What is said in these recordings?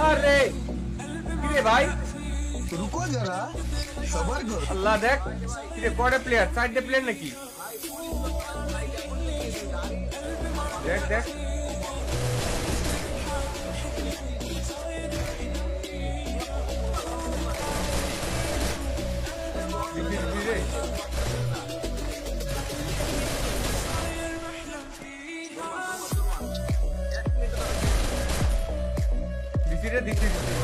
আরে কি রে ভাই, रुको जरा सबर करो। আল্লাহ দেখ কি রে, কয়টা প্লেয়ার, 4টে প্লেয়ার নাকি? দেখ দেখ রে, দিছি রে, দিছি দিছি।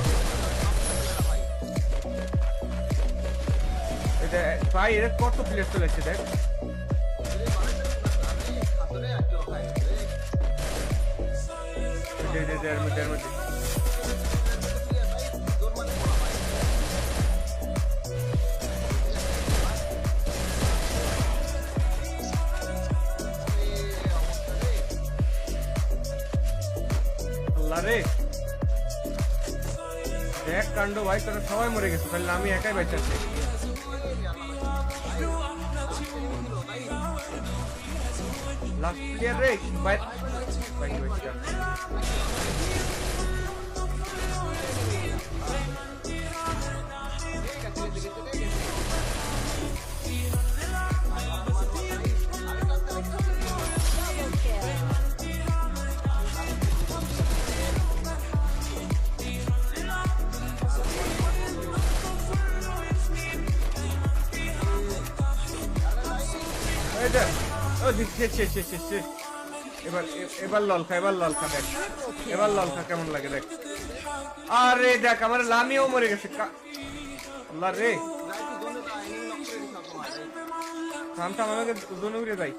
এটা ভাই এর কত প্লেয়ার চলে আসছে দেখ। এর মধ্যে আল্লাহ রে, দেখ কাণ্ড ভাই, তোরা সবাই মরে গেছে, তাহলে আমি একাই বেঁচে আছি। লাস্ট প্লেয়ার রে ভাই, এবার লল খা, এবার লল খা দেখ, এবার লল খা কেমন লাগে দেখ। আরে দেখ আমার লামিও মরে গেছে, আল্লাহ রে, থাম থাম, আমাকে জোনে উড়ে যাই।